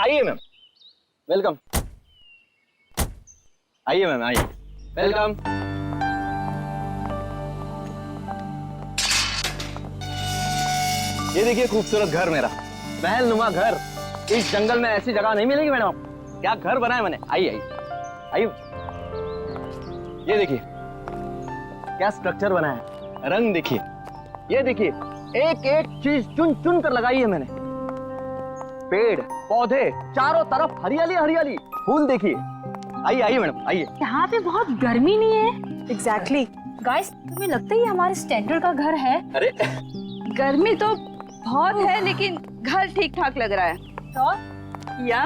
आइए ma'am, welcome. आइए ma'am, आइए, वेलकम। ये देखिए खूबसूरत घर मेरा, महल नुमा घर। इस जंगल में ऐसी जगह नहीं मिलेगी मैडम। क्या घर बनाया मैंने। आइए आइए आइए, ये देखिए क्या स्ट्रक्चर बनाया है, रंग देखिए, ये देखिए एक एक चीज चुन चुन कर लगाई है मैंने। पेड़ पौधे चारों तरफ हरियाली हरियाली, फूल देखिए। आइए आइए मैडम, आइए। यहाँ पे बहुत गर्मी नहीं है? एग्जैक्टली। गाइस, तुम्हें लगता है ये हमारे स्टैंडर्ड का घर है? अरे गर्मी तो बहुत है लेकिन घर ठीक ठाक लग रहा है। तो या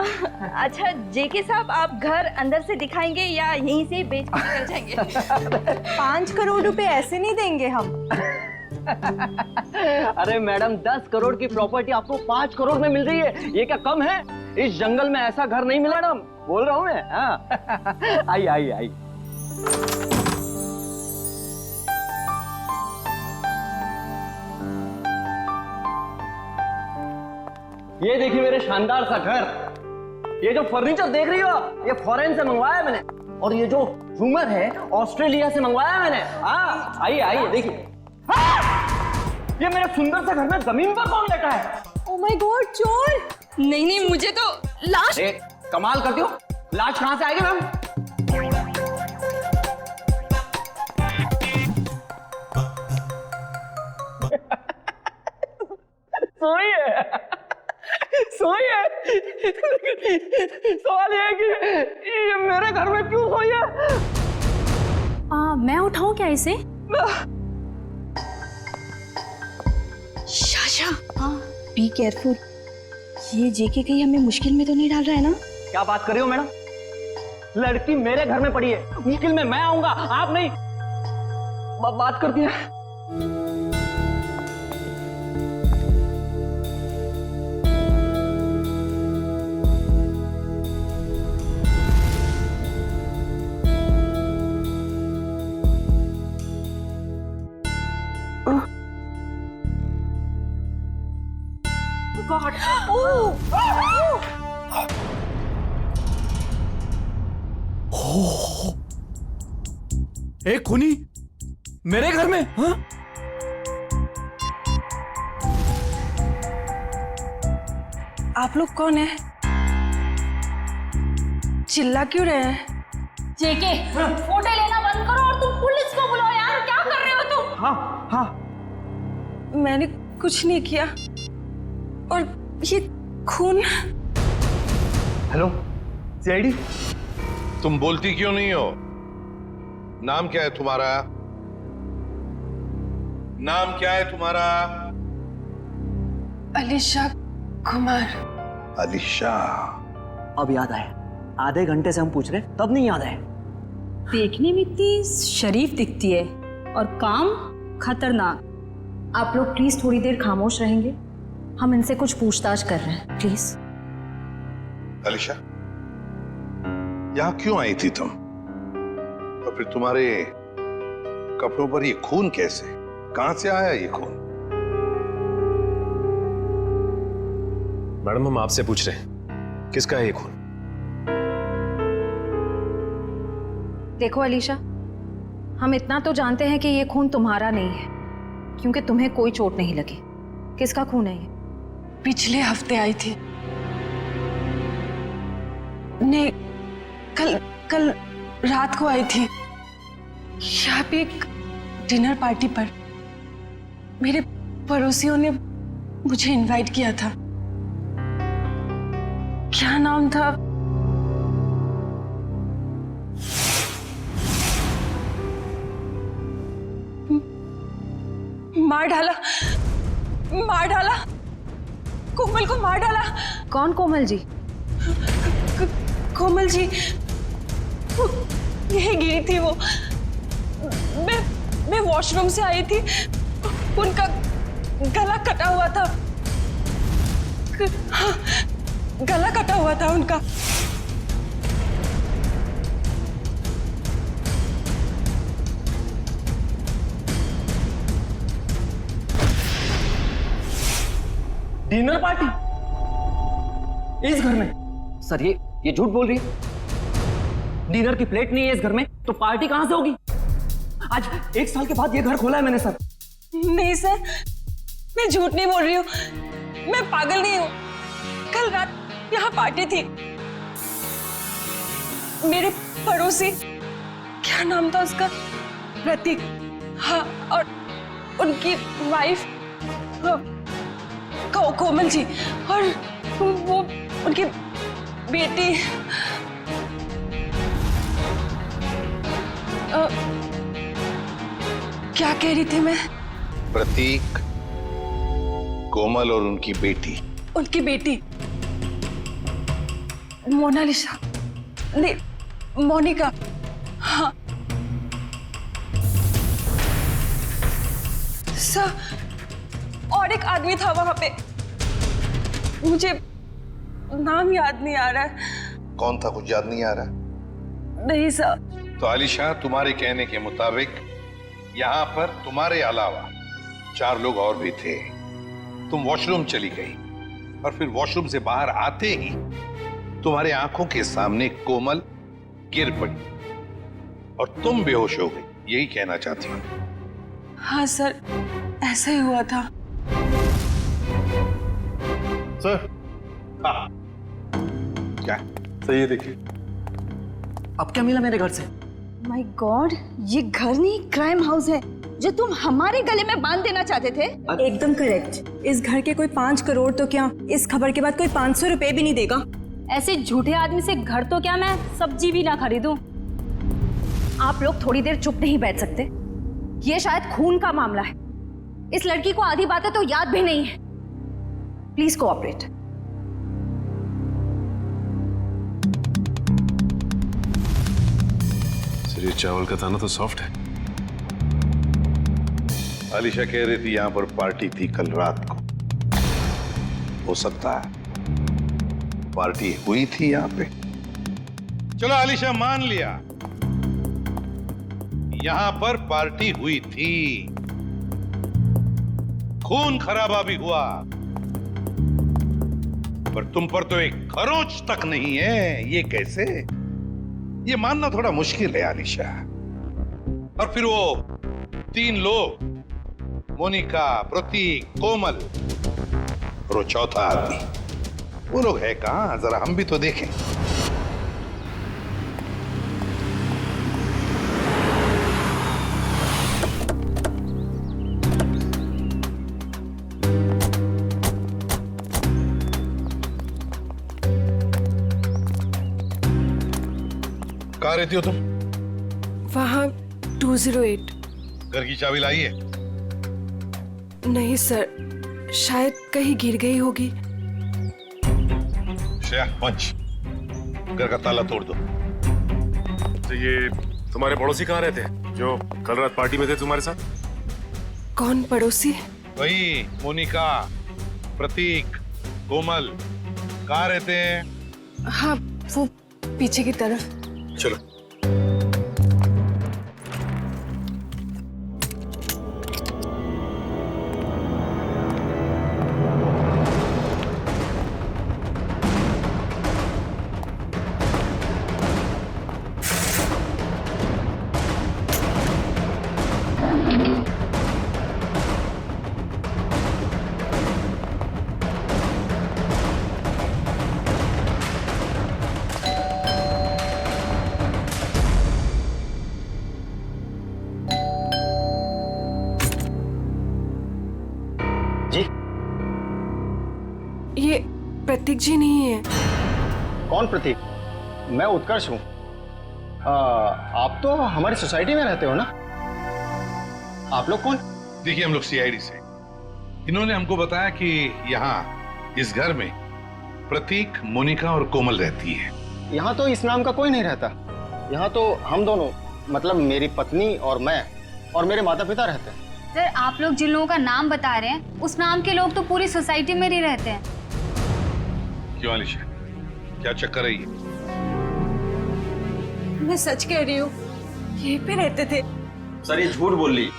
अच्छा जेके साहब, आप घर अंदर से दिखाएंगे या यहीं से बेच के निकल जाएंगे? 5 करोड़ रुपए ऐसे नहीं देंगे हम। अरे मैडम, 10 करोड़ की प्रॉपर्टी आपको 5 करोड़ में मिल रही है, ये क्या कम है? इस जंगल में ऐसा घर नहीं मिला मैडम, बोल रहा हूँ मैं। हाँ। आइए आइए आइए। ये देखिए मेरे शानदार सा घर। ये जो फर्नीचर देख रही हो आप, ये फॉरेन से मंगवाया है मैंने। और ये जो झूमर है ऑस्ट्रेलिया से मंगवाया है मैंने। हाँ आइए आइए देखिए। ये मेरे सुंदर से घर में जमीन पर कौन लेटा है? ओह माय गॉड, चोर! नहीं नहीं, मुझे तो लाश। कमाल करती हो, लाश कहां से आएगी मैम? सोइए सोइए। सवाल ये है कि ये मेरे घर में क्यों सोई है? मैं उठाऊं क्या इसे? Sasha, be careful. ये जेके कहीं हमें मुश्किल में तो नहीं डाल रहा है ना? क्या बात कर रही हो मैडम? लड़की मेरे घर में पड़ी है, मुश्किल में मैं आऊंगा, आप नहीं। बात करती है। गॉड! एक खूनी मेरे घर में? हाँ? आप लोग कौन है? चिल्ला क्यों रहे हैं? जेके, फोटो लेना बंद करो और तुम पुलिस को बुलाओ यार। क्या कर रहे हो तुम? हाँ हाँ, मैंने कुछ नहीं किया। और ये खून। Hello CID. तुम बोलती क्यों नहीं हो? नाम क्या है तुम्हारा? नाम क्या है तुम्हारा? अलीशा कुमार। अलीशा। अब याद आया, आधे घंटे से हम पूछ रहे तब नहीं याद आया। देखने में इतनी शरीफ दिखती है और काम खतरनाक। आप लोग प्लीज थोड़ी देर खामोश रहेंगे, हम इनसे कुछ पूछताछ कर रहे हैं, प्लीज। अलीशा, यहां क्यों आई थी तुम? और फिर तुम्हारे कपड़ों पर ये खून कैसे? कहां से आया ये खून? मैडम, हम आपसे पूछ रहे हैं, किसका है ये खून? देखो अलीशा, हम इतना तो जानते हैं कि ये खून तुम्हारा नहीं है, क्योंकि तुम्हें कोई चोट नहीं लगी। किसका खून है ये? पिछले हफ्ते आई थी। नहीं, कल रात को आई थी। यहाँ पे एक डिनर पार्टी पर मेरे पड़ोसियों ने मुझे इनवाइट किया था। क्या नाम था? मार डाला। कोमल को मार डाला। कौन कोमल जी? कोमल जी यही गिरी थी वो। मैं वॉशरूम से आई थी, उनका गला कटा हुआ था। हाँ, गला कटा हुआ था उनका। डिनर पार्टी इस घर में? सर ये झूठ बोल रही है। डिनर की प्लेट नहीं है इस घर में तो पार्टी कहां से होगी? आज 1 साल के बाद ये घर खोला है मैंने सर। नहीं सर, मैं झूठ नहीं बोल रही हूँ, मैं पागल नहीं हूँ। कल रात यहाँ पार्टी थी। मेरे पड़ोसी, क्या नाम था उसका, प्रतीक, हाँ, और उनकी वाइफ कोमल जी, और वो उनकी बेटी क्या कह रही थी मैं? प्रतीक, कोमल और उनकी बेटी मोनालिसा, नहीं, मोनिका, हाँ। सर, और एक आदमी था वहां पे, मुझे नाम याद नहीं आ रहा है। कौन था, कुछ याद नहीं आ रहा? नहीं सर। तो आलिशा, तुम्हारे कहने के मुताबिक यहाँ पर तुम्हारे अलावा 4 लोग और भी थे। तुम वॉशरूम चली गई और फिर वॉशरूम से बाहर आते ही तुम्हारे आंखों के सामने कोमल गिर पड़ी और तुम बेहोश हो गई, यही कहना चाहती हूँ? हाँ सर, ऐसा ही हुआ था। सर, हाँ, क्या सही है? देखिए, अब क्या मिला मेरे घर से? माय गॉड, ये घर नहीं क्राइम हाउस है जो तुम हमारे गले में बांध देना चाहते थे। एकदम करेक्ट। इस घर के कोई 5 करोड़ तो क्या, इस खबर के बाद कोई 500 रुपए भी नहीं देगा। ऐसे झूठे आदमी से घर तो क्या मैं सब्जी भी ना खरीदूं। आप लोग थोड़ी देर चुप नहीं बैठ सकते? ये शायद खून का मामला है। इस लड़की को आधी बातें तो याद भी नहीं है। Please cooperate. सर, ये चावल का दाना तो सॉफ्ट है। आलिशा कह रही थी यहाँ पर पार्टी थी कल रात को। हो सकता है पार्टी हुई थी यहाँ पे। चलो आलिशा, मान लिया यहाँ पर पार्टी हुई थी, खून खराबा भी हुआ, पर तुम पर तो एक खरोंच तक नहीं है। ये कैसे? ये मानना थोड़ा मुश्किल है आलिशा। और फिर वो 3 लोग, मोनिका, प्रतीक, कोमल और वो चौथा आदमी, वो लोग है कहां? जरा हम भी तो देखें। कहाँ रहती हो तुम? वहाँ 208। घर की चाबी लाई है? नहीं सर, शायद कहीं गिर गई होगी। श्रेया, पंच, घर का ताला तोड़ दो। तो ये तुम्हारे पड़ोसी कहाँ रहते हैं जो कल रात पार्टी में थे तुम्हारे साथ? कौन पड़ोसी? वही मोनिका, प्रतीक, कोमल, कहाँ रहते हैं? हाँ, वो पीछे की तरफ। चलो। ये प्रतीक जी नहीं है। कौन प्रतीक? मैं उत्कर्ष हूँ। आप तो हमारी सोसाइटी में रहते हो ना? आप लोग कौन? देखिए, हम लोग सीआईडी से। इन्होंने हमको बताया कि यहाँ इस घर में प्रतीक, मोनिका और कोमल रहती है। यहाँ तो इस नाम का कोई नहीं रहता। यहाँ तो हम दोनों, मतलब मेरी पत्नी और मैं और मेरे माता पिता रहते हैं। सर, आप लोग जिन लोगों का नाम बता रहे हैं उस नाम के लोग तो पूरी सोसाइटी में ही रहते हैं। क्यों आलिशा, क्या चक्कर है ये? मैं सच कह रही हूँ, यहीं पे रहते थे। सर, ये झूठ बोल रही।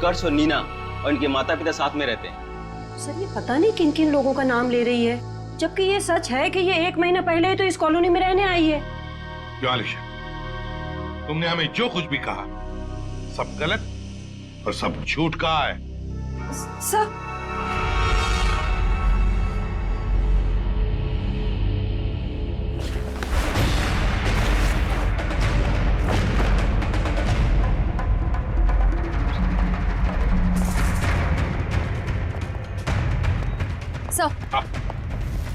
उत्कर्ष और नीना और इनके माता पिता साथ में रहते हैं। सर ये पता नहीं किन किन लोगों का नाम ले रही है, जबकि ये सच है कि ये 1 महीना पहले ही तो इस कॉलोनी में रहने आई है। क्यों आलिशा, तुमने हमें जो कुछ भी कहा सब गलत और सब झूठ कहा है। सर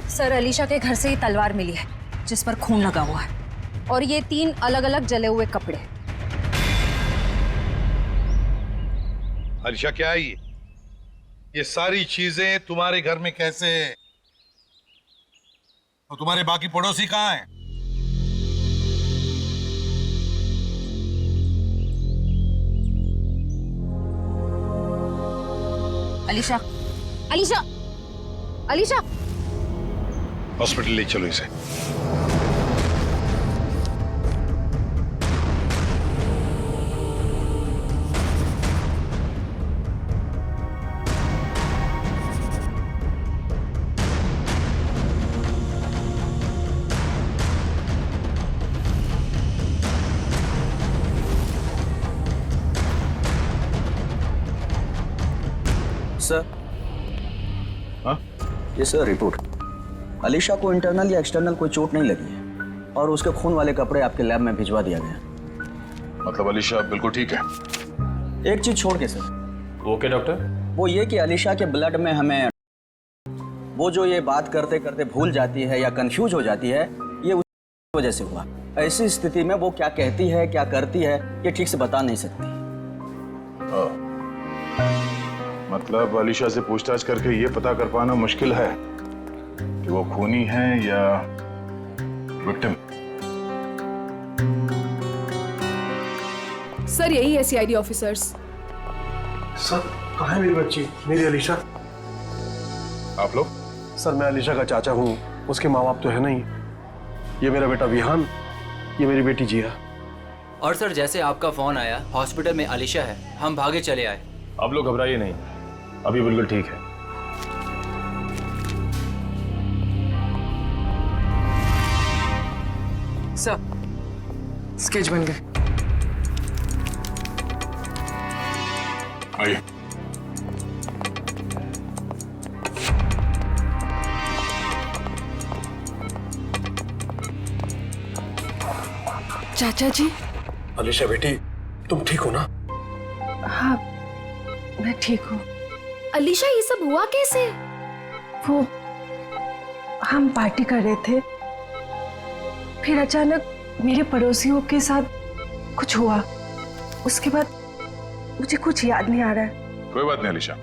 सर अलीशा के घर से ही तलवार मिली है जिस पर खून लगा हुआ है, और ये 3 अलग अलग जले हुए कपड़े। आलिशा क्या है ये सारी चीजें तुम्हारे घर में कैसे? तो तुम्हारे बाकी पड़ोसी कहाँ हैं? अलीशा, अलीशा, अलीशा! हॉस्पिटल ले चलो इसे। सर। हाँ? ये सर रिपोर्ट। अलीशा को इंटरनल या एक्सटर्नल कोई चोट नहीं लगी है और उसके खून वाले कपड़े आपके लैब में भिजवा दिया गया। मतलब अलीशा बिल्कुल ठीक है? एक चीज छोड़ के सर। Okay doctor. वो ये कि अलीशा के ब्लड में हमें वो जो ये बात करते करते भूल जाती है या कंफ्यूज हो जाती है, ये उस वजह से हुआ। ऐसी स्थिति में वो क्या कहती है क्या करती है ये ठीक से बता नहीं सकती। मतलब अलीशा से पूछताछ करके ये पता कर पाना मुश्किल है कि वो खूनी है या विक्टिम। सर यही है सीआईडी ऑफिसर्स। सर कहाँ है मेरी बच्ची, मेरी अलीशा? आप लोग? सर मैं अलीशा का चाचा हूँ, उसके माँ बाप तो है नहीं। ये मेरा बेटा विहान, ये मेरी बेटी जिया। और सर जैसे आपका फोन आया हॉस्पिटल में अलीशा है, हम भागे चले आए। आप लोग घबराइए नहीं, अभी बिल्कुल ठीक है। सर स्केच बन गए। आइए। चाचा जी। अलीशा बेटी तुम ठीक हो ना? हाँ मैं ठीक हूँ। अलीशा ये सब हुआ कैसे? वो हम पार्टी कर रहे थे, फिर अचानक मेरे पड़ोसियों के साथ कुछ हुआ। उसके बाद मुझे कुछ याद नहीं आ रहा है। कोई बात नहीं अलीशा,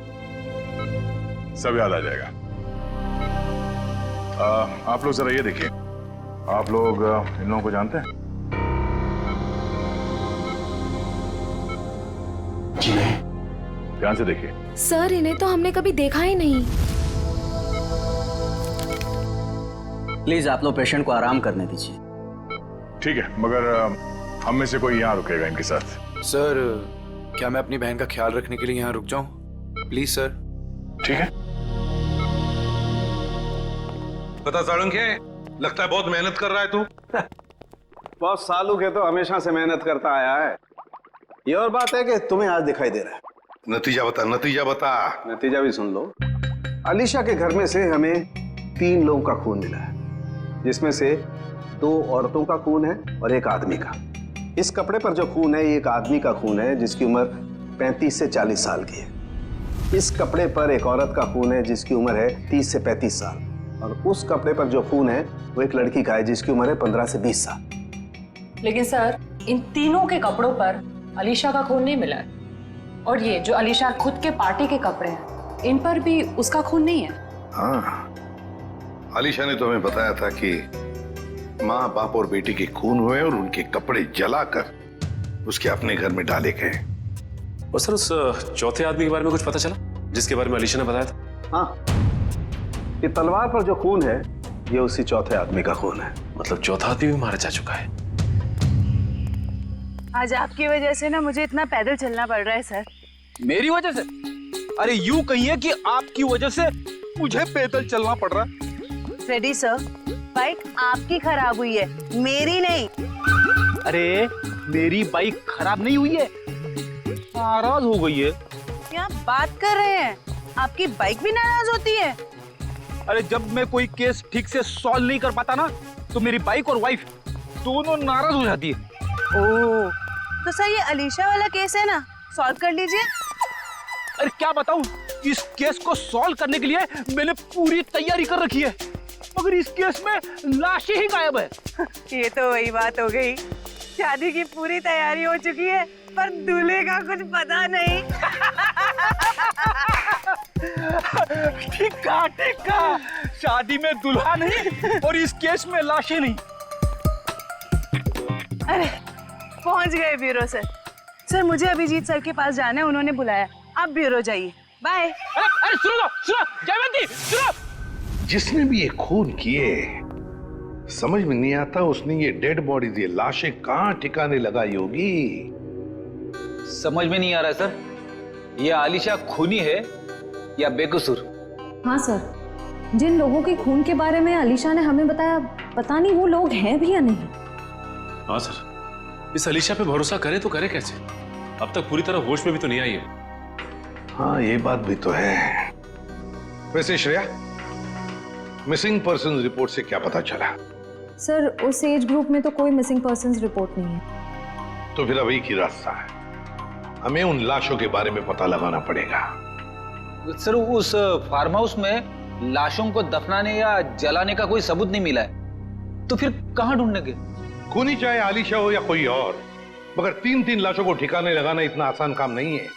सब याद आ जाएगा। आप लोग जरा ये देखिए, आप लोग इन लोगों को जानते हैं? जी नहीं। ध्यान से देखिए। सर इन्हें तो हमने कभी देखा ही नहीं। प्लीज आप लोग पेशेंट को आराम करने दीजिए। ठीक है, मगर हम में से कोई यहाँ रुकेगा इनके साथ? सर क्या मैं अपनी बहन का ख्याल रखने के लिए यहाँ रुक जाऊं? Please sir. ठीक है। पता साळुंखे, लगता है बहुत मेहनत कर रहा है तू। बहुत सालू के तो हमेशा से मेहनत करता आया है। ये और बात है कि तुम्हें आज दिखाई दे रहा है। नतीजा बता, नतीजा बता। नतीजा भी सुन लो। अलीशा के घर में से हमें 3 लोगों का खून मिला है, जिसमें से 2 औरतों का खून है और 1 आदमी का। इस कपड़े पर जो खून है ये एक आदमी का खून है जिसकी उम्र 35 से 40 साल की है। इस कपड़े पर एक औरत का खून है जिसकी उम्र है 30 से 35 साल, और उस कपड़े पर जो खून है वो एक लड़की का है जिसकी उम्र है 15 से 20 साल। लेकिन सर इन तीनों के कपड़ों पर अलीशा का खून नहीं मिला है, और ये जो अलीशा खुद के पार्टी के कपड़े हैं इन पर भी उसका खून नहीं है। हाँ, अलीशा ने तो हमें बताया था कि माँ बाप और बेटी के खून हुए और उनके कपड़े जलाकर उसके अपने घर में डाले गए। और सर उस चौथे आदमी के बारे में कुछ पता चला जिसके बारे में अलीशा ने बताया था? हाँ, ये तलवार पर जो खून है ये उसी चौथे आदमी का खून है। मतलब चौथा आदमी भी मारा जा चुका है। आज आपकी वजह से ना मुझे इतना पैदल चलना पड़ रहा है सर। मेरी वजह से? अरे यूं कहिए कि आपकी वजह से मुझे पैदल चलना पड़ रहा है। फ्रेडी सर, बाइक आपकी खराब हुई है, मेरी नहीं। अरे मेरी बाइक खराब नहीं हुई है, नाराज हो गई है। क्या बात कर रहे हैं? आपकी बाइक भी नाराज होती है? अरे जब मैं कोई केस ठीक से सॉल्व नहीं कर पाता ना, तो मेरी बाइक और वाइफ दोनों नाराज हो जाती है। ओह, तो सर ये अलीशा वाला केस है ना, सॉल्व कर लीजिए। अरे क्या बताऊं, इस केस को सॉल्व करने के लिए मैंने पूरी तैयारी कर रखी है, मगर इस केस में लाशें ही गायब है। ये तो वही बात हो गई, शादी की पूरी तैयारी हो चुकी है पर दूल्हे का कुछ पता नहीं। ठीक कहा, शादी में दुल्हा नहीं और इस केस में लाशें नहीं। अरे पहुंच गए ब्यूरो सर। सर मुझे अभिजीत सर के पास जाना है, उन्होंने बुलाया। आप ब्यूरो जाइए, बाय। अरे सुनो जयवंती, सुनो। जिसने भी ये खून किए, समझ में नहीं आता उसने ये डेड बॉडीज, ये लाशें कहाँ ठिकाने लगाई होगी। समझ में नहीं आ रहा है सर, ये आलिशा खूनी है या बेकसूर? हाँ सर, जिन लोगों के खून के बारे में अलीशा ने हमें बताया, पता नहीं वो लोग हैं भी या नहीं। हाँ सर, इस अलीशा पे भरोसा करे तो करे कैसे? अब तक पूरी तरह होश में भी तो नहीं आई है। हाँ ये बात भी तो है। वैसे श्रेया, मिसिंग पर्सन रिपोर्ट से क्या पता चला? सर उस एज ग्रुप में तो कोई मिसिंग पर्संस रिपोर्ट नहीं है। तो फिर अब एक ही रास्ता है, हमें उन लाशों के बारे में पता लगाना पड़ेगा। सर उस फार्म हाउस में लाशों को दफनाने या जलाने का कोई सबूत नहीं मिला है, तो फिर कहाँ ढूंढने गए? खूनी चाहे आलिशा हो या कोई और, मगर 3-3 लाशों को ठिकाने लगाना इतना आसान काम नहीं है।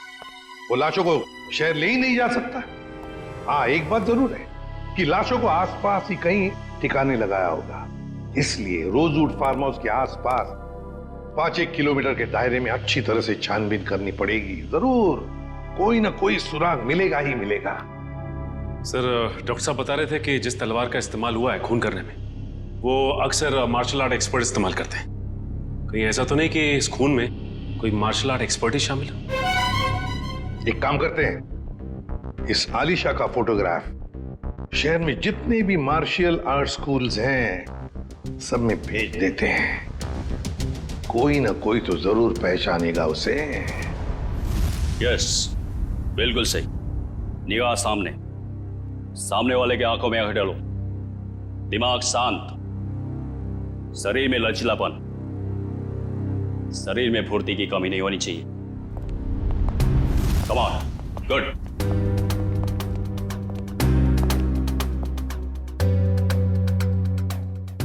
वो लाशों को शहर ले ही नहीं जा सकता। हाँ एक बात जरूर है कि लाशों को आसपास ही कहीं ठिकाने लगाया होगा, इसलिए रोजवुड फार्म हाउस के आसपास 5-1 किलोमीटर के दायरे में अच्छी तरह से छानबीन करनी पड़ेगी। जरूर कोई ना कोई सुराग मिलेगा ही मिलेगा। सर डॉक्टर साहब बता रहे थे कि जिस तलवार का इस्तेमाल हुआ है खून करने में, वो अक्सर मार्शल आर्ट एक्सपर्ट इस्तेमाल करते हैं। कहीं ऐसा तो नहीं कि इस खून में कोई मार्शल आर्ट एक्सपर्ट ही शामिल हो? एक काम करते हैं, इस आलिशा का फोटोग्राफ शहर में जितने भी मार्शल आर्ट स्कूल्स हैं सब में भेज देते हैं। कोई ना कोई तो जरूर पहचानेगा उसे। यस, बिल्कुल सही। निगाह सामने, सामने वाले के आंखों में आंख डालो, दिमाग शांत, शरीर में लचीलापन, शरीर में फुर्ती की कमी नहीं होनी चाहिए। Come on, good.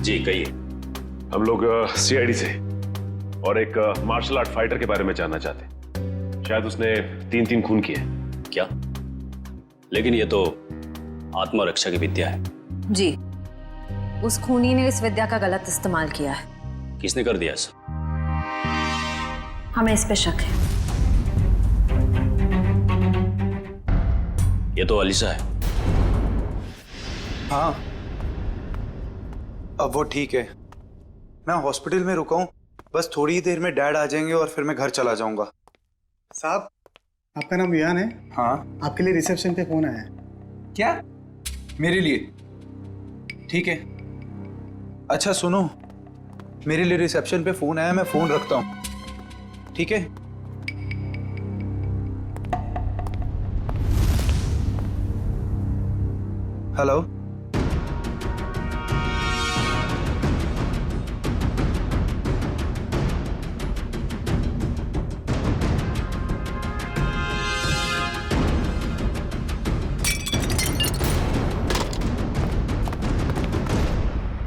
जी कहिए। हम लोग सीआईडी से और एक मार्शल आर्ट फाइटर के बारे में जानना चाहते हैं। शायद उसने 3 खून किए। क्या? लेकिन ये तो आत्मरक्षा की विद्या है। जी, उस खूनी ने इस विद्या का गलत इस्तेमाल किया है। किसने कर दिया ऐसा? हमें इस पे शक है। ये तो अलीशा है। हाँ, अब वो ठीक है। मैं हॉस्पिटल में रुका हूँ, बस थोड़ी ही देर में डैड आ जाएंगे और फिर मैं घर चला जाऊंगा। साहब, आपका नाम विहान है? हाँ। आपके लिए रिसेप्शन पे फोन आया है। क्या? मेरे लिए? ठीक है। अच्छा सुनो, मेरे लिए रिसेप्शन पे फोन आया, मैं फोन रखता हूँ, ठीक है? हेलो,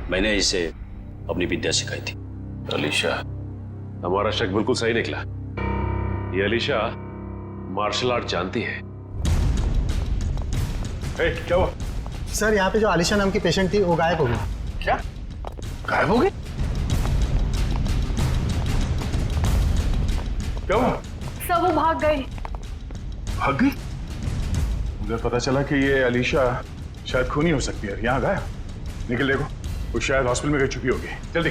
मैंने इसे अपनी विद्या सिखाई थी। अलीशा, हमारा शक बिल्कुल सही निकला। ये अलीशा मार्शल आर्ट जानती है। क्या हुआ? सर यहाँ पे जो आलिशा नाम की पेशेंट थी वो गायब हो गई। क्या? गायब हो गई? क्या हुआ? सब वो भाग गई। भाग गई? मुझे पता चला कि ये अलीशा शायद खूनी हो सकती है। यहाँ गायब। निकल देखो, वो शायद हॉस्पिटल में गई चुकी होगी। जल्दी।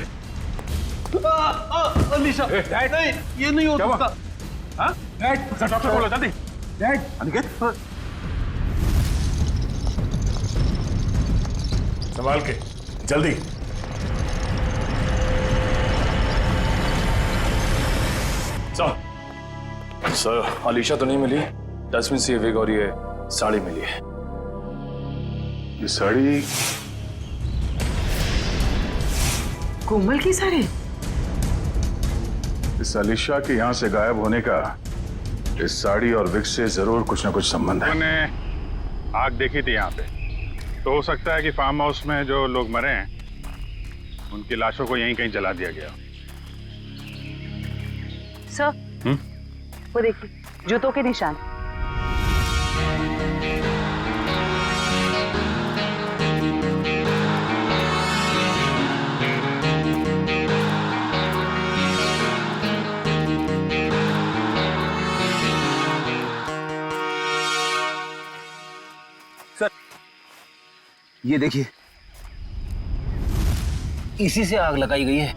अलीशा, नहीं, ये नहीं हो सकता। डॉक्टर बोलो जल्दी। डैड अनिकेत संभाल के, जल्दी। सर अलीशा तो नहीं मिली, डस्टबिन से ये विग और ये साड़ी मिली है। ये साड़ी कोमल की साड़ी? इस अलीशा के यहाँ से गायब होने का इस साड़ी और विग से जरूर कुछ ना कुछ संबंध है। मैंने आग देखी थी यहाँ पे, तो हो सकता है कि फार्म हाउस में जो लोग मरे हैं उनकी लाशों को यहीं कहीं जला दिया गया। सर वो देखिए, जूतों के निशान। सर ये देखिए, इसी से आग लगाई गई है।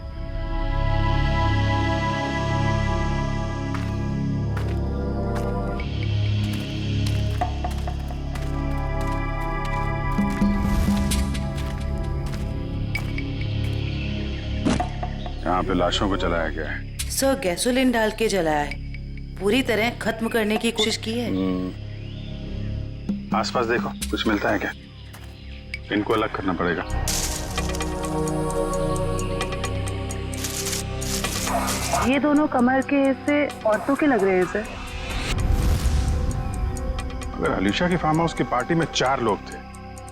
यहाँ पे लाशों को जलाया गया है। सर गैसोलीन डाल के जलाया है, पूरी तरह खत्म करने की कोशिश की है। आसपास देखो, कुछ मिलता है क्या? इनको अलग करना पड़ेगा। ये दोनों कमर के हिस्से औरतों के लग रहे हैं सर। अगर अलीशा की फार्म हाउस की पार्टी में 4 लोग थे,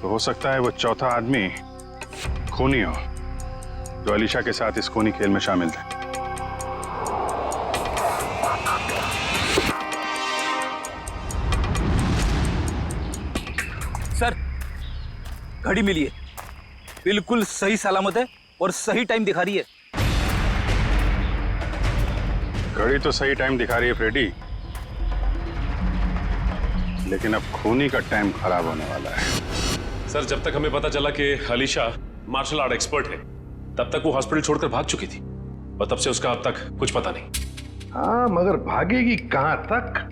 तो हो सकता है वो चौथा आदमी खूनी हो, जो अलीशा के साथ इस खूनी खेल में शामिल थे। सर घड़ी मिली है, बिल्कुल सही सलामत है और सही टाइम दिखा रही है। घड़ी तो सही टाइम दिखा रही है फ्रेडी, लेकिन अब खूनी का टाइम खराब होने वाला है। सर जब तक हमें पता चला कि अलीशा मार्शल आर्ट एक्सपर्ट है, तब तक वो हॉस्पिटल छोड़कर भाग चुकी थी और तब से उसका अब तक कुछ पता नहीं। हाँ, मगर भागेगी कहां तक?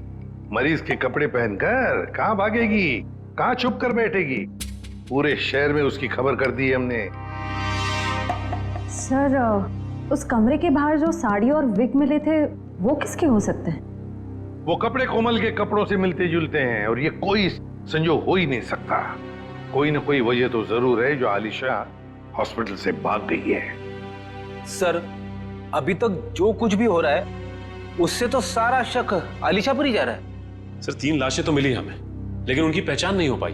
मरीज के कपड़े पहनकर कहां भागेगी? कहां छुप कर बैठेगी? पूरे शहर में उसकी खबर कर दी है हमने। सर उस कमरे के बाहर जो साड़ी और विग मिले थे वो किसके हो सकते हैं? वो कपड़े कोमल के कपड़ों से मिलते जुलते हैं और ये कोई संजोग हो ही नहीं सकता। कोई ना कोई वजह तो जरूर है जो आलिशा हॉस्पिटल से भाग गई है। सर अभी तक जो कुछ भी हो रहा है उससे तो सारा शक आलिशा पर ही जा रहा है। सर 3 लाशें तो मिली हमें, लेकिन उनकी पहचान नहीं हो पाई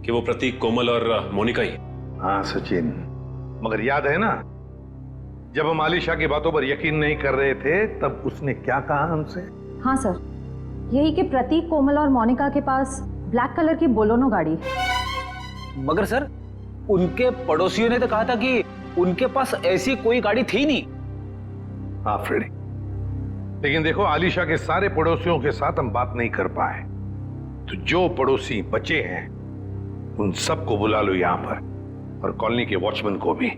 कि वो प्रतीक, कोमल और मोनिका ही। हाँ सचिन, मगर याद है ना, जब हम आलिशा की बातों पर यकीन नहीं कर रहे थे तब उसने क्या कहा हमसे? हाँ सर, यही कि प्रतीक, कोमल और मोनिका के पास ब्लैक कलर की बोलोनो गाड़ी है। मगर सर उनके पड़ोसियों ने तो कहा था कि उनके पास ऐसी कोई गाड़ी थी नहीं। हाँ फ्रेडी, लेकिन देखो आलिशा के सारे पड़ोसियों के साथ हम बात नहीं कर पाए, तो जो पड़ोसी बचे हैं उन सबको बुला लो यहां पर, और कॉलोनी के वॉचमैन को भी।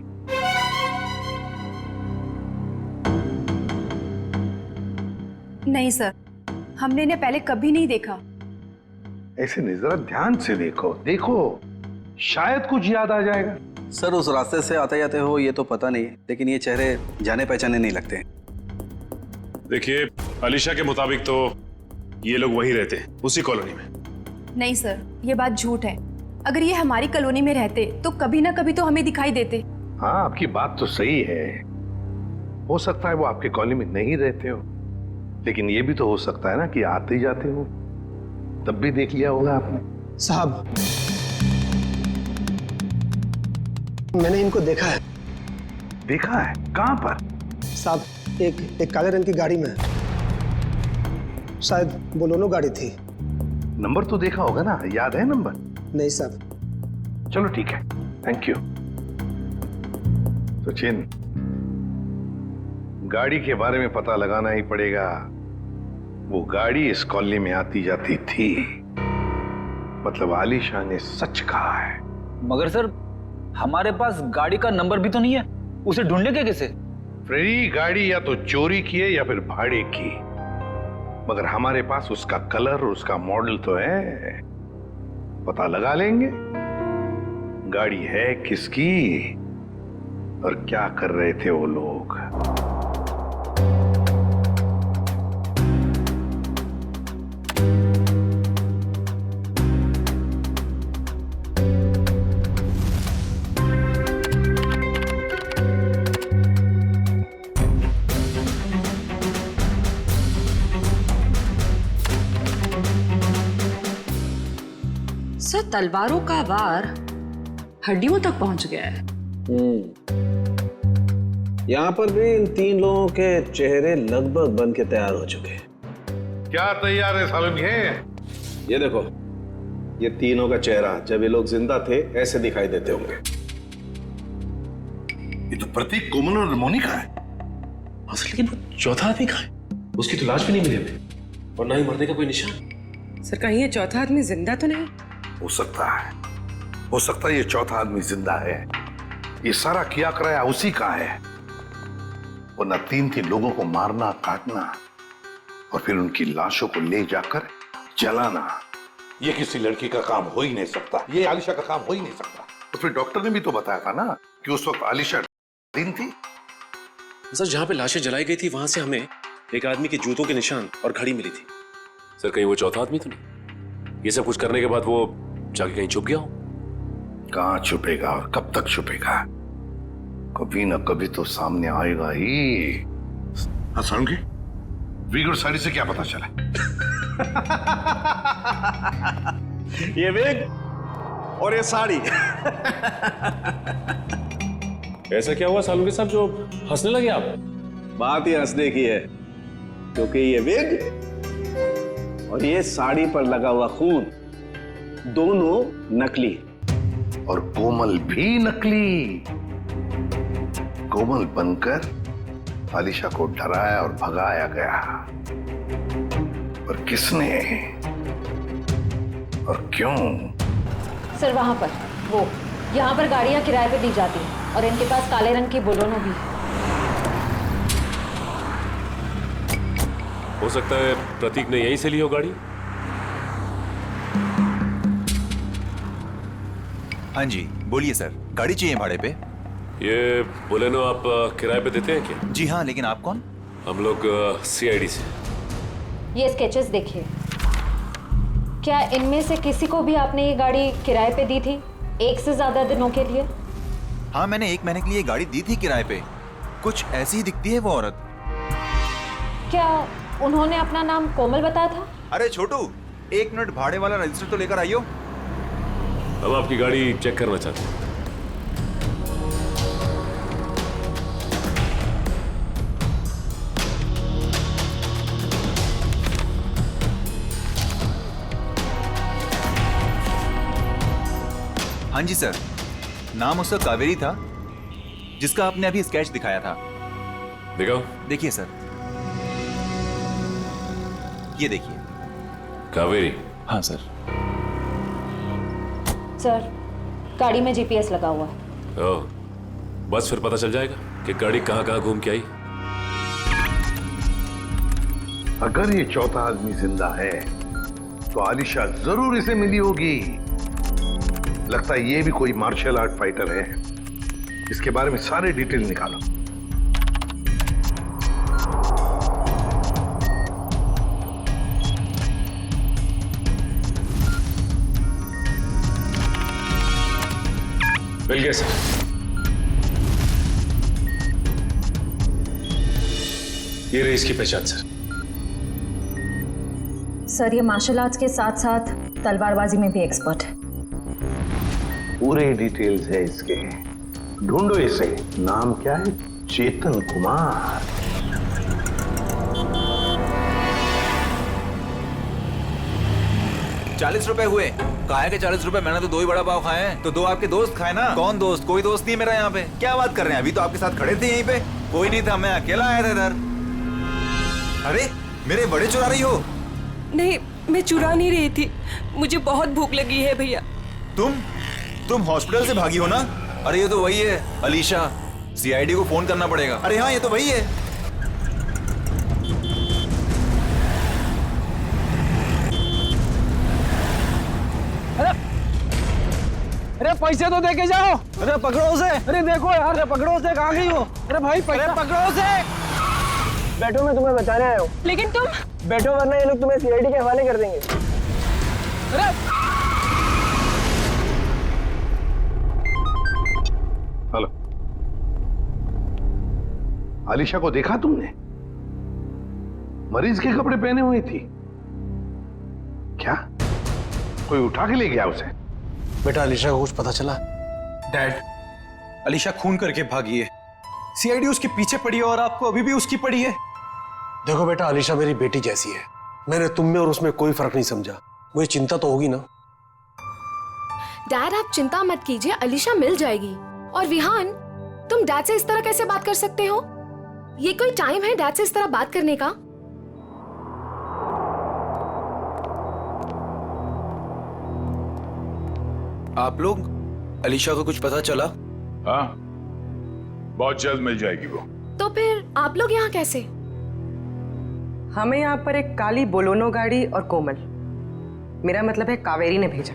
नहीं सर, हमने इन्हें पहले कभी नहीं देखा। ऐसे नहीं, जरा ध्यान से देखो, देखो शायद कुछ याद आ जाएगा। सर उस रास्ते से आते जाते हो ये तो पता नहीं, लेकिन ये चेहरे जाने पहचाने नहीं लगते। देखिए अलीशा के मुताबिक तो ये लोग वहीं रहते हैं, उसी कॉलोनी में। नहीं सर, ये बात झूठ है। अगर ये हमारी कॉलोनी में रहते तो कभी ना कभी तो हमें दिखाई देते। हाँ आपकी बात तो सही है, हो सकता है वो आपके कॉलोनी में नहीं रहते हो, लेकिन ये भी तो हो सकता है ना कि आते जाते हो, तब भी देख लिया होगा आपने। साहब मैंने इनको देखा है। देखा है? कहां पर? साहब एक काले रंग की गाड़ी में, शायद बोलोनो गाड़ी थी। नंबर तो देखा होगा ना, याद है नंबर? नहीं साहब। चलो ठीक है, थैंक यू। सचिन, गाड़ी के बारे में पता लगाना ही पड़ेगा। वो गाड़ी इस कॉलोनी में आती जाती थी, मतलब आलिशा ने सच कहा है। मगर सर हमारे पास गाड़ी का नंबर भी तो नहीं है, उसे ढूंढने के कैसे? फ्रेडी, गाड़ी या तो चोरी की है या फिर भाड़े की। मगर हमारे पास उसका कलर और उसका मॉडल तो है, पता लगा लेंगे गाड़ी है किसकी और क्या कर रहे थे वो लोग। सर, तलवारों का वार हड्डियों तक पहुंच गया है। यहाँ पर भी इन 3 लोगों के चेहरे लगभग बन के तैयार हो चुके हैं। क्या तैयार है सालम? ये देखो, ये तीनों का चेहरा जब ये लोग जिंदा थे ऐसे दिखाई देते होंगे। ये तो प्रतीक, कोमल और मोनिका है। लेकिन वो चौथा आदमी कहाँ है? उसकी तो लाश भी नहीं मिली हमें और ना ही मरने का कोई निशान। सर, कहीं ये चौथा आदमी जिंदा तो नहीं? हो सकता है ये चौथा आदमी जिंदा है। ये सारा किया कराया उसी का है, वरना 3 लोगों को मारना, काटना और फिर उनकी लाशों को ले जाकर जलाना, ये किसी लड़की का काम हो ही नहीं सकता। ये आलिशा का काम हो ही नहीं सकता। तो फिर डॉक्टर ने भी तो बताया था ना कि उस वक्त आलिशा दिन थी। सर, जहां पे लाशें जलाई गई थी वहां से हमें एक आदमी के जूतों के निशान और घड़ी मिली थी। सर, कहीं वो चौथा आदमी तो नहीं? ये सब कुछ करने के बाद वो जाके कहीं छुप गया हो? कहां छुपेगा और कब तक छुपेगा? कभी ना कभी तो सामने आएगा ही। हाँ सुनोगे, विग और साड़ी से क्या पता चला? ये विग और ये साड़ी। ऐसा क्या हुआ सालू के साथ जो हंसने लगे आप? बात ही हंसने की है, क्योंकि ये विग और ये साड़ी पर लगा हुआ खून दोनों नकली, और कोमल भी नकली। कोमल बनकर आलिशा को डराया और भगाया गया। पर किसने और क्यों? सर, वहां पर वो यहाँ पर गाड़ियां किराए पे दी जाती हैं और इनके पास काले रंग की बोलोनो भी। हो सकता है प्रतीक ने यहीं से ली हो गाड़ी। हाँ जी, बोलिए सर, गाड़ी चाहिए भाड़े पे? ये बोलेनो आप किराए पे देते हैं क्या? जी हाँ, लेकिन आप कौन? हम लोग CID से। ये स्केचेस देखिए, क्या इनमें से किसी को भी आपने ये गाड़ी किराए पे दी थी 1 से ज्यादा दिनों के लिए? हाँ, मैंने 1 महीने के लिए गाड़ी दी थी किराए पे। कुछ ऐसी ही दिखती है वो औरत। क्या उन्होंने अपना नाम कोमल बताया था? अरे छोटू, 1 मिनट भाड़े वाला रजिस्टर तो लेकर आइयो। हम आपकी गाड़ी चेक करना चाहते हैं। हाँ जी सर, नाम उसका कावेरी था, जिसका आपने अभी स्केच दिखाया था। दिखाओ। देखिए सर, ये देखिए। कावेरी? हाँ सर। सर, गाड़ी में GPS लगा हुआ है। ओह, बस फिर पता चल जाएगा कि गाड़ी कहाँ कहाँ घूम के आई। अगर ये चौथा आदमी जिंदा है तो आलिशा जरूर इसे मिली होगी। लगता है ये भी कोई मार्शल आर्ट फाइटर है। इसके बारे में सारे डिटेल निकालो। मिल गया सर। ये रही इसकी पहचान सर। सर, ये मार्शल आर्ट्स के साथ साथ तलवारबाजी में भी एक्सपर्ट है। पूरे डिटेल्स है इसके, ढूंढो इसे। नाम क्या है? चेतन कुमार। ₹40 हुए। काहे के 40 रुपए? मैंने तो 2 ही बड़ा पाव खाए हैं। तो 2 आपके दोस्त खाए ना। कौन दोस्त? कोई दोस्त नहीं मेरा यहाँ पे। क्या बात कर रहे हैं? अभी तो आपके साथ खड़े थे यहीं पे। कोई नहीं था, मैं अकेला आया था इधर। अरे, मेरे बड़े चुरा रही हो? नहीं, मैं चुरा नहीं रही थी, मुझे बहुत भूख लगी है भैया। तुम हॉस्पिटल से भागी हो ना? अरे ये तो वही है, अलीशा। CID को फोन करना पड़ेगा। अरे हाँ, ये तो वही है। पैसे तो दे के जाओ। अरे पकड़ो उसे। अरे देखो यार, अरे पकड़ो उसे, कहाँ गई वो? अरे भाई पैसा। अरे पकड़ो उसे। बैठो, मैं तुम्हें बताने आया हूँ। लेकिन तुम बैठो वरना ये लोग तुम्हें सीआईडी के हवाले कर देंगे। हेलो, आलिशा को देखा तुमने? मरीज के कपड़े पहने हुई थी। क्या कोई उठा के ले गया उसे? बेटा अलीशा को कुछ पता चला? डैड, अलीशा खून करके भागी है। सीआईडी उसके पीछे पड़ी है और आपको अभी भी उसकी पड़ी है। देखो बेटा, अलीशा मेरी बेटी जैसी है। मैंने तुम में और उसमें कोई फर्क नहीं समझा। मुझे चिंता तो होगी ना। डैड आप चिंता मत कीजिए, अलीशा मिल जाएगी। और विहान, तुम डैड से इस तरह कैसे बात कर सकते हो? ये कोई टाइम है डैड से इस तरह बात करने का? आप लोग, अलीशा को कुछ पता चला? हाँ, बहुत जल्द मिल जाएगी वो। तो फिर आप लोग यहाँ कैसे? हमें यहाँ पर एक काली बोलोनो गाड़ी और कोमल, मेरा मतलब है कावेरी ने भेजा,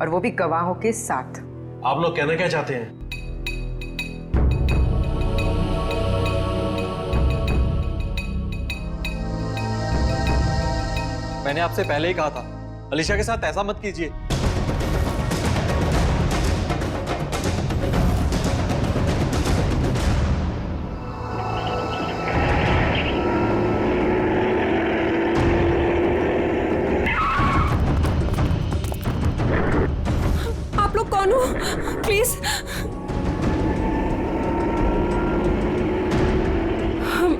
और वो भी गवाहों के साथ। आप लोग कहना क्या चाहते हैं? मैंने आपसे पहले ही कहा था, अलीशा के साथ ऐसा मत कीजिए। आप लोग कौन हो? प्लीज, हम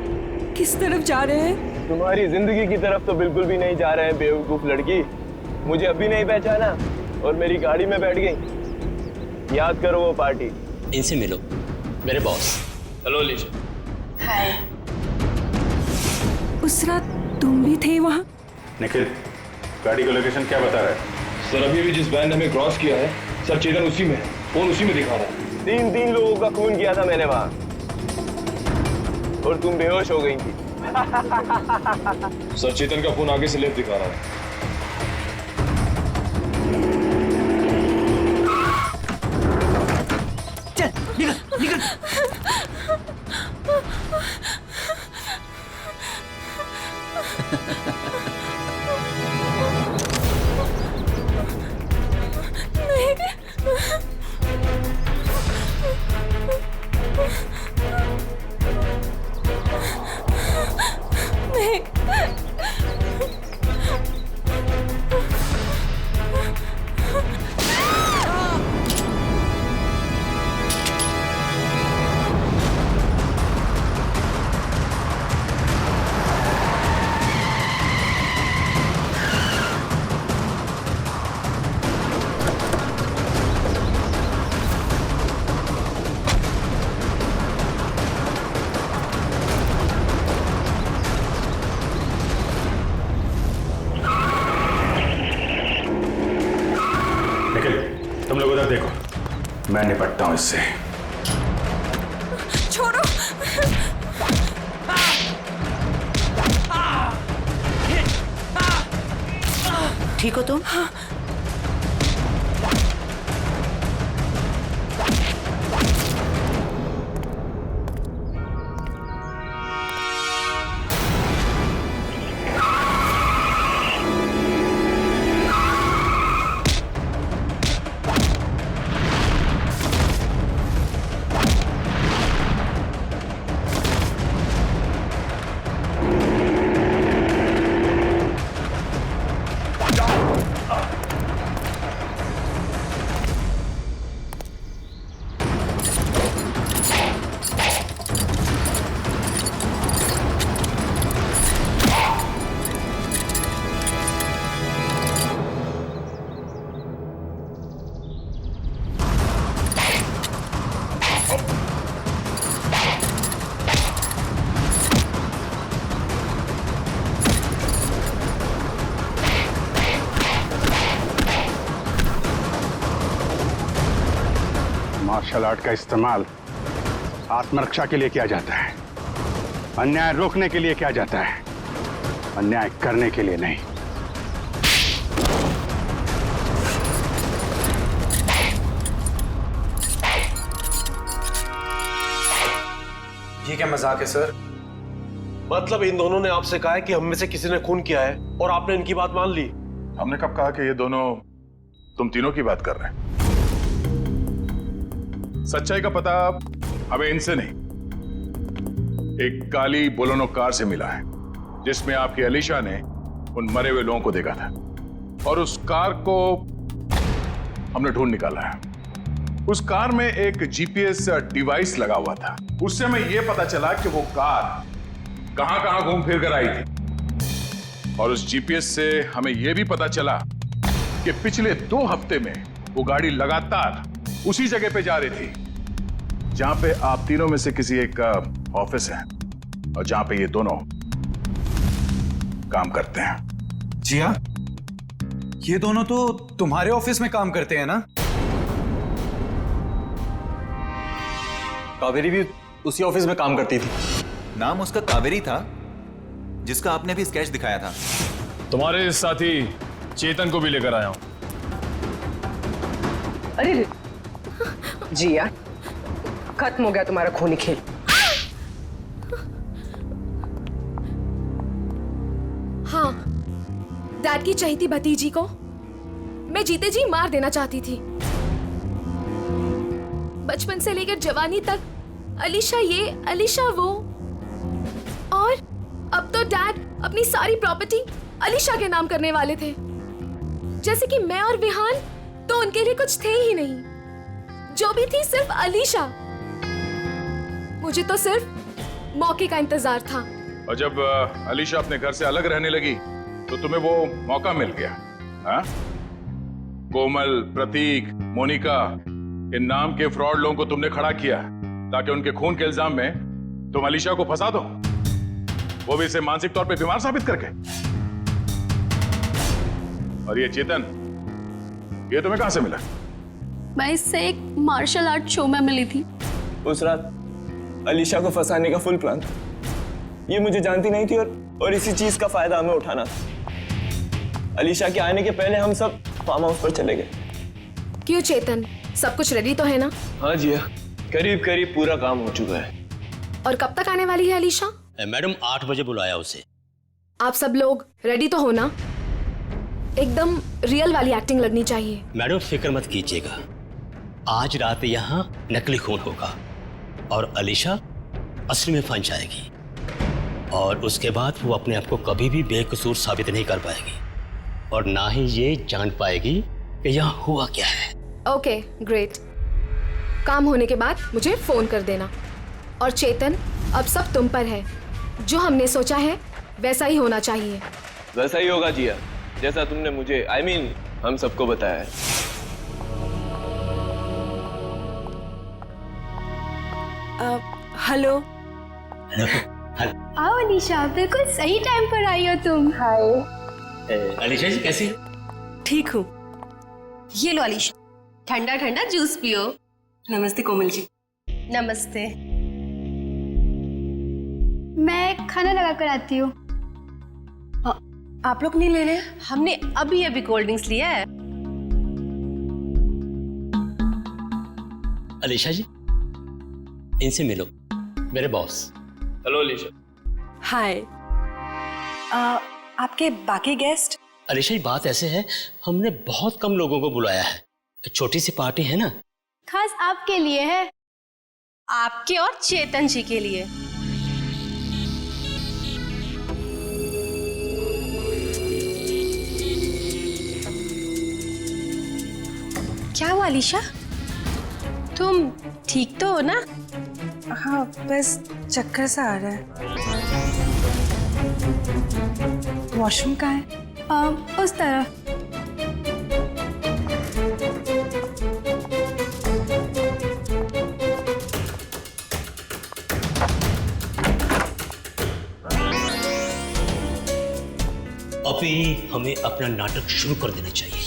किस तरफ जा रहे हैं? तुम्हारी जिंदगी की तरफ तो बिल्कुल भी नहीं जा रहे हैं बेवकूफ लड़की। मुझे अभी नहीं पहचाना और मेरी गाड़ी में बैठ गई। याद करो वो पार्टी। इनसे मिलो, मेरे बॉस। हेलो अलीशा। हाय। उस रात तुम भी थे वहाँ? निखिल, गाड़ी का लोकेशन क्या बता रहा है? सर अभी भी जिस वैन ने हमें क्रॉस किया है, सर चेतन उसी में है। फोन उसी में दिखा रहा है। 3 लोगों का खून किया था मैंने वहाँ, और तुम बेहोश हो गई थी। सर चेतन का फोन आगे से लेफ्ट दिखा रहा है। चल निकल निकल। तुम लोग उधर देखो, मैं निपटता हूं इससे। छोड़ो। ठीक हो तुम? मार्शल आर्ट का इस्तेमाल आत्मरक्षा के लिए किया जाता है, अन्याय रोकने के लिए किया जाता है, अन्याय करने के लिए नहीं। ये क्या मजाक है सर? मतलब इन दोनों ने आपसे कहा है कि हम में से किसी ने खून किया है और आपने इनकी बात मान ली? हमने कब कहा कि ये दोनों तुम तीनों की बात कर रहे हैं? सच्चाई का पता हमें इनसे नहीं, एक काली बोलेरो कार से मिला है जिसमें आपकी अलीशा ने उन मरे हुए लोगों को देखा था, और उस कार को हमने ढूंढ निकाला है। उस कार में एक जीपीएस डिवाइस लगा हुआ था। उससे हमें यह पता चला कि वो कार कहां कहां घूम फिर कर आई थी, और उस जीपीएस से हमें यह भी पता चला कि पिछले 2 हफ्ते में वो गाड़ी लगातार उसी जगह पे जा रही थी जहां पे आप तीनों में से किसी एक का ऑफिस है और जहां पे ये दोनों काम करते हैं। जी हाँ, ये दोनों तो तुम्हारे ऑफिस में काम करते हैं ना? कावेरी भी उसी ऑफिस में काम करती थी। नाम उसका कावेरी था, जिसका आपने भी स्केच दिखाया था। तुम्हारे साथी चेतन को भी लेकर आया हूं। अरे जी यार, खत्म हो गया तुम्हारा खूनी खेल। हाँ, डैड की चहेती भतीजी को मैं जीते जी मार देना चाहती थी। बचपन से लेकर जवानी तक अलीशा ये अलीशा वो, और अब तो डैड अपनी सारी प्रॉपर्टी अलीशा के नाम करने वाले थे। जैसे कि मैं और विहान तो उनके लिए कुछ थे ही नहीं, जो भी थी सिर्फ अलीशा। मुझे तो सिर्फ मौके का इंतजार था। और जब अलीशा अपने घर से अलग रहने लगी तो तुम्हें वो मौका मिल गया। हाँ? कोमल, प्रतीक, मोनिका, इन नाम के फ्रॉड लोगों को तुमने खड़ा किया ताकि उनके खून के इल्जाम में तुम अलीशा को फंसा दो, वो भी इसे मानसिक तौर पे बीमार साबित करके। और ये चेतन, ये तुम्हें कहां से मिला? मैं इससे एक मार्शल आर्ट शो में मिली थी। उस रात अलीशा को फंसाने का फुल प्लान था। ये मुझे जानती नहीं थी और इसी चीज का फायदा हमें उठाना था। अलीशा के आने के पहले हम सब फार्म हाउस पर चले गए। क्यों चेतन, सब कुछ रेडी तो है ना? हाँ जी, करीब करीब पूरा काम हो चुका है। और कब तक आने वाली है अलीशा? मैडम 8 बजे बुलाया उसे। आप सब लोग रेडी तो हो ना? एकदम रियल वाली एक्टिंग लगनी चाहिए। मैडम फिक्र मत कीजिएगा, आज रात यहाँ नकली खून होगा और अलीशा असली में फंस जाएगी, और उसके बाद वो अपने आप को कभी भी बेकसूर साबित नहीं कर पाएगी और ना ही ये जान पाएगी कि यहाँ हुआ क्या है। Okay, great. काम होने के बाद मुझे फोन कर देना। और चेतन, अब सब तुम पर है। जो हमने सोचा है वैसा ही होना चाहिए। वैसा ही होगा जिया, जैसा तुमने मुझे हम सबको बताया है। हेलो। आओ अलीशा, बिल्कुल सही टाइम पर आई हो तुम। हाय। अलीशा जी कैसी? ठीक हूँ। ये लो अलीशा, ठंडा ठंडा जूस पियो। नमस्ते कोमल जी। नमस्ते। मैं खाना लगा कर आती हूँ। आप लोग नहीं ले रहे? हमने अभी अभी कोल्ड ड्रिंक्स लिया है। अलीशा जी, इनसे मिलो, मेरे बॉस। हेलो अलीशा। हाय। आपके बाकी गेस्ट? अलीशा जी, बात ऐसे है, हमने बहुत कम लोगों को बुलाया है, छोटी सी पार्टी है ना। खास आपके लिए है। आपके और चेतन जी के लिए। क्या हुआ अलीशा, तुम ठीक तो हो ना? हाँ, बस चक्कर सा आ रहा है। वॉशरूम कहाँ है? उस तरह। अभी हमें अपना नाटक शुरू कर देना चाहिए।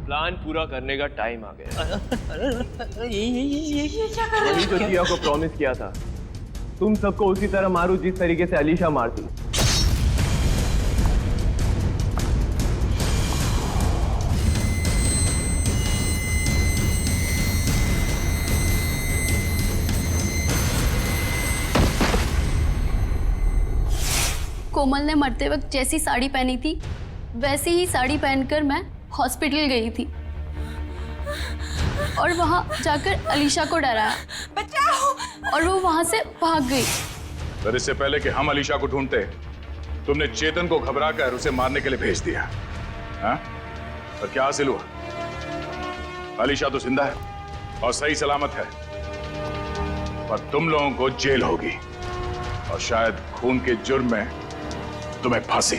प्लान पूरा करने का टाइम आ गया। वही तो जिया को प्रॉमिस किया था, तुम सबको उसी तरह मारूं जिस तरीके से अलीशा मारती। कोमल ने मरते वक्त जैसी साड़ी पहनी थी वैसी ही साड़ी पहनकर मैं हॉस्पिटल गई थी और वहां जाकर अलीशा को डराया, बचाओ, और वो वहां से भाग गई। पर इससे पहले कि हम अलीशा को ढूंढते, तुमने चेतन को घबराकर उसे मारने के लिए भेज दिया। हाँ? पर क्या हासिल हुआ? अलीशा तो जिंदा है और सही सलामत है, पर तुम लोगों को जेल होगी और शायद खून के जुर्म में तुम्हें फांसी।